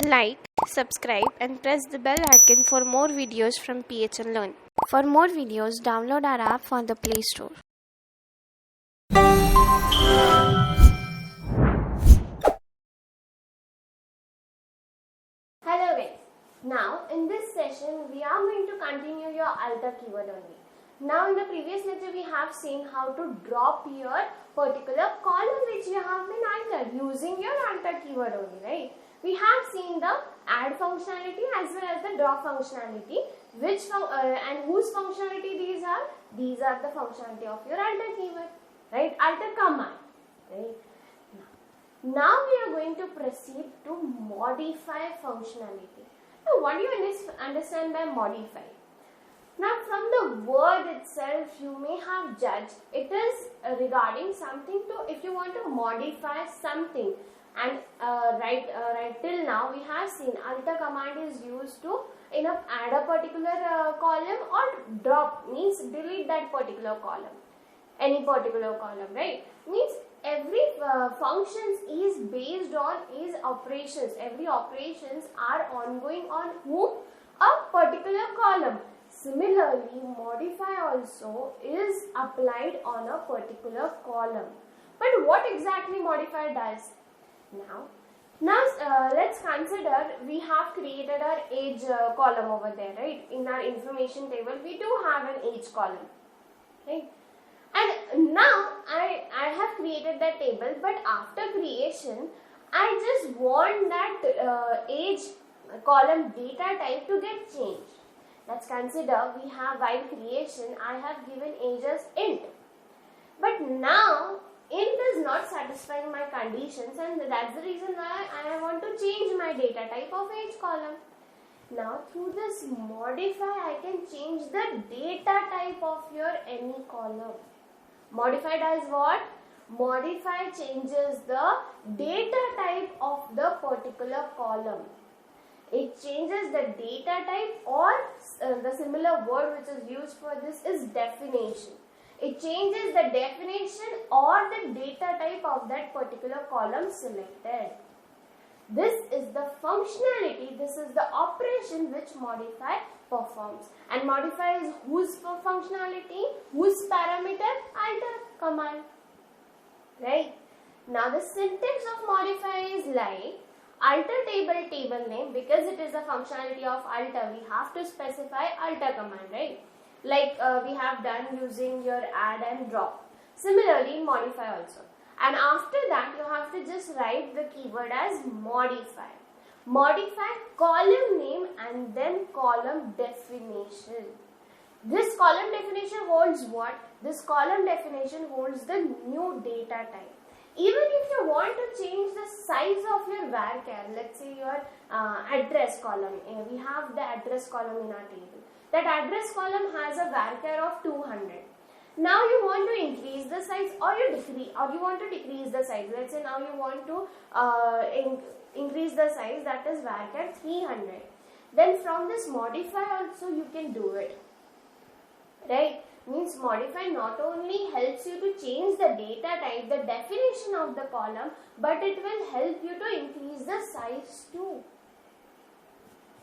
Like, subscribe and press the bell icon for more videos from PHN Learn. For more videos, download our app from the Play Store. Hello guys. Now in this session we are going to continue your alter keyword only. Now in the previous lecture we have seen how to drop your particular column which you have been altered using your alter keyword only, right? We have seen the add functionality as well as the drop functionality, and whose functionality these are? These are the functionality of your alter keyword, right? Alter command, right? Now we are going to proceed to modify functionality. Now what do you understand by modify? Now from the word itself you may have judged it is regarding something to, if you want to modify something, and right till now we have seen alter command is used to add a particular column, or drop means delete that particular column, any particular column, right? Means every functions is based on is operations. Every operations are ongoing on whom? A particular column. Similarly, modify also is applied on a particular column. But what exactly modify does? Now let's consider we have created our age column over there, right? In our information table we do have an age column, right? And now I have created that table, but after creation I just want that age column data type to get changed. Let's consider we have, while creation I have given age as int, but now int is not satisfying my conditions, and that's the reason why I want to change my data type of age column. Now through this modify I can change the data type of your any column. Modify does what? Modify changes the data type of the particular column. It changes the data type, or the similar word which is used for this is definition. It changes the definition or the data type of that particular column selected. This is the functionality, this is the operation which modify performs. And modify is whose functionality, whose parameter? Alter command, right? Now the syntax of modify is like alter table name. Because it is a functionality of alter, we have to specify alter command, right? Like we have done using your add and drop. Similarly modify also. And after that you have to just write the keyword as modify. Modify column name and then column definition. This column definition holds what? This column definition holds the new data type. Even if you want to change the size of your varchar, let's say your address column, we have the address column in our table. That address column has a varchar of 200. Now you want to increase the size, or you want to decrease the size. Let's say now you want to increase the size, that is varchar 300. Then from this modify also you can do it, right? Means modify not only helps you to change the data type, the definition of the column, but it will help you to increase the size too.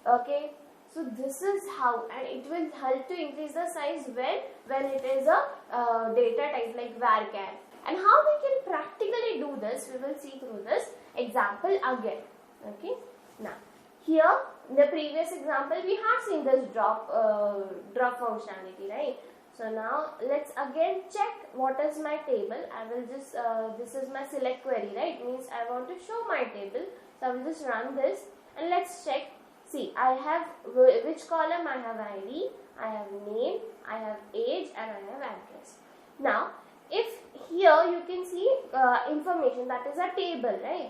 Okay. So this is how, and it will help to increase the size when it is a data type like varchar. And how we can practically do this, we will see through this example again. Okay. Now here in the previous example we have seen this drop functionality, right? So now let's again check what is my table. I will just this is my select query, right? Means I want to show my table. So I will just run this and let's check. See, I have which column? I have ID, I have name, I have age, and I have address. Now, if here you can see information, that is a table, right?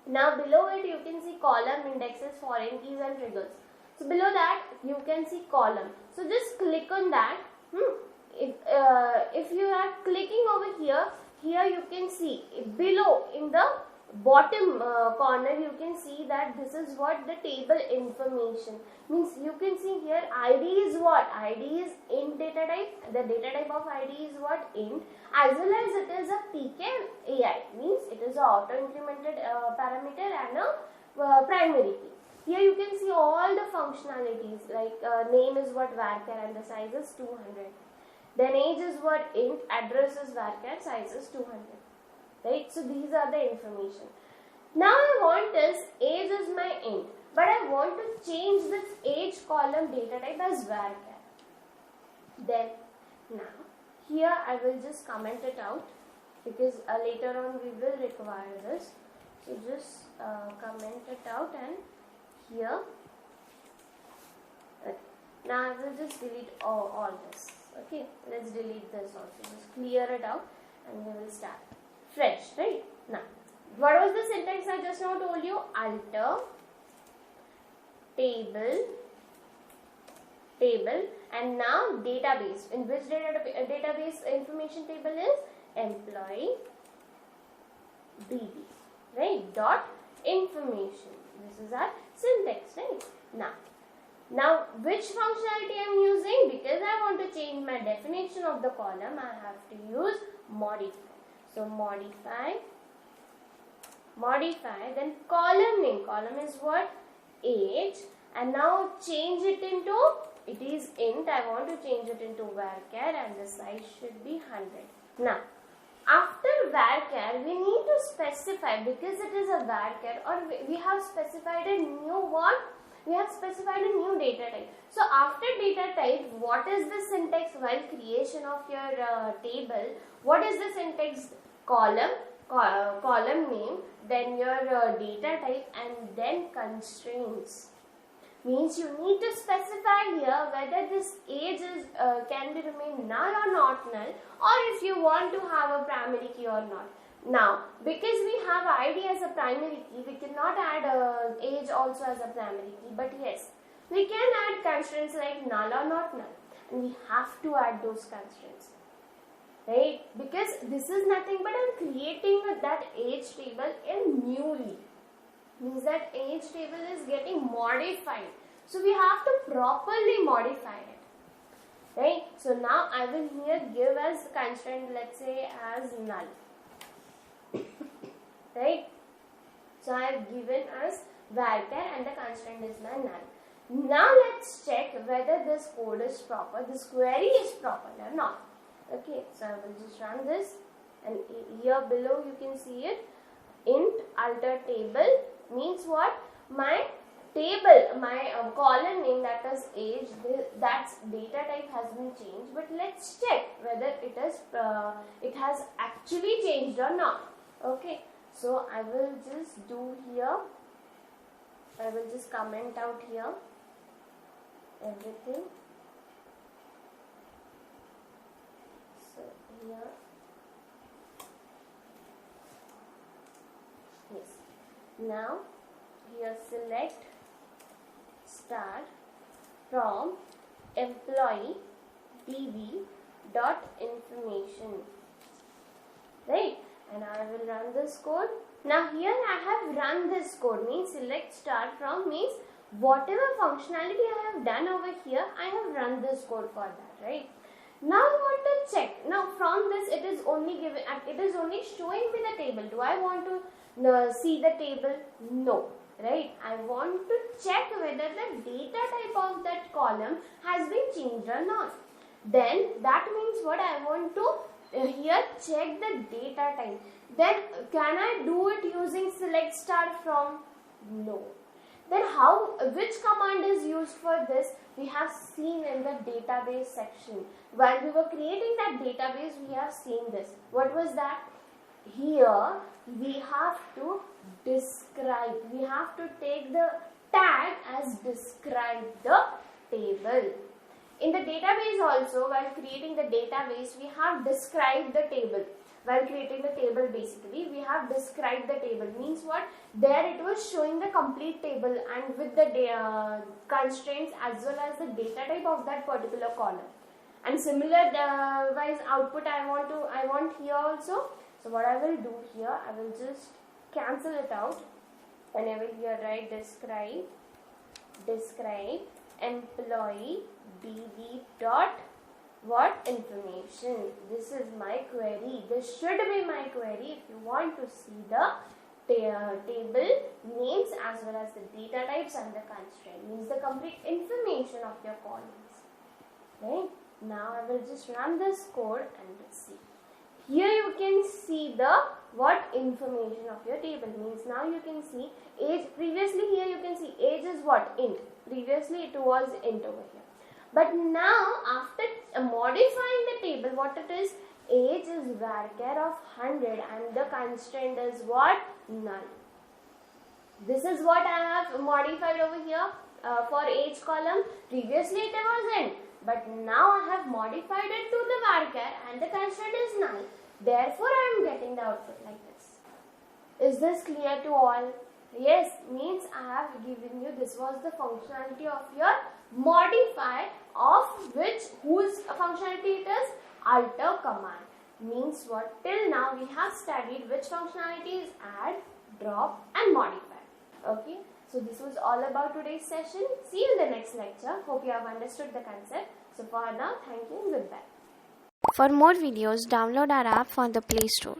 Now below it you can see column, indexes, foreign keys and triggers. So below that you can see column. So just click on that. If you are clicking over here, you can see below in the bottom corner you can see that this is what the table information means. You can see here ID is what? ID is int data type. The data type of ID is what? Int, as well as it is a pk and ai, means it is a auto incremented parameter and a primary key. Here you can see all the functionalities, like name is what varchar and the size is 200. Then age is what int, address is varchar, size is 200. Right? So these are the information. Now I want this age is my int, but I want to change this age column data type as varchar. Then now here I will just comment it out, because later on we will require this. So just comment it out, and here. Okay. Now I will just delete all this. Okay, let's delete this also. Just clear it out and we will start fresh, right? Now, what was the syntax I just now told you? Alter table, and now database. In which database information table is? Employee DB, right? Dot information. This is our syntax, right? Now which functionality I am using? Because I want to change my definition of the column, I have to use modify. So modify, then column name. Column is what? Age. And now change it into, it is int, I want to change it into varchar, and the size should be 100. Now after varchar we need to specify, because it is a varchar, or we have specified a new what? We have specified a new data type. So after data type, what is the syntax while creation of your table? What is the syntax? Column name, then your data type, and then constraints. Means you need to specify here whether this age is can be remain null or not null, or if you want to have a primary key or not. Now, because we have ID as a primary key, we cannot add age also as a primary key. But yes, we can add constraints like null or not null, and we have to add those constraints, right? Because this is nothing but I'm creating that age table in newly. Means that age table is getting modified. So we have to properly modify it, right? So now I will here give as constraint, let's say as null. Right? So I have given as varchar and the constraint is my null. Now let's check whether this code is proper, this query is proper or not. Okay, so I will just run this, and here below you can see it. Int alter table means what? My table, my column name, that is age, that's data type has been changed. But let's check whether it has actually changed or not. Okay, so I will just do here, I will just comment out here everything. So here, yes. Now here select start from employee db dot information, right? And I will run this code. Now here I have run this code, means select start from means whatever functionality I have done over here, I have run this code for that, right? Now I want to check. Now from this it is only showing me the table. Do I want to see the table? No, right? I want to check whether the data type of that column has been changed or not. Then that means what? I want to here check the data type. Then can I do it using select star from? No. Then which command is used for this? We have seen in the database section. While we were creating that database, we have seen this. What was that? Here we have to describe. We have to take the tag as describe the table. In the database also, while creating the database, we have described the table. While creating the table, basically, we have described the table. Means what? There it was showing the complete table and with the constraints as well as the data type of that particular column. And similar wise output I want here also. So what I will do here, I will just cancel it out, and I will here write describe employee db dot what information. This is my query. This should be my query if you want to see the table names as well as the data types and the constraint, means the complete information of your columns. Right? Now I will just run this code and let's see. Here you can see the what information of your table, means now you can see age. Previously here you can see age is what? Int. Previously it was int over here. But now after modifying the table, what it is? Age is varchar of 100 and the constraint is what? Null. This is what I have modified over here for age column. Previously it was int, but now I have modified it to the varchar and the constraint is null. Therefore I am getting the output like this. Is this clear to all? Yes, means I have given you, this was the functionality of your modifier, of which whose functionality it is? Alter command. Means what? Till now we have studied which functionalities: add, drop and modify. Okay, so this was all about today's session. See you in the next lecture. Hope you have understood the concept. So for now, thank you and goodbye. For more videos, download our app from the Play Store.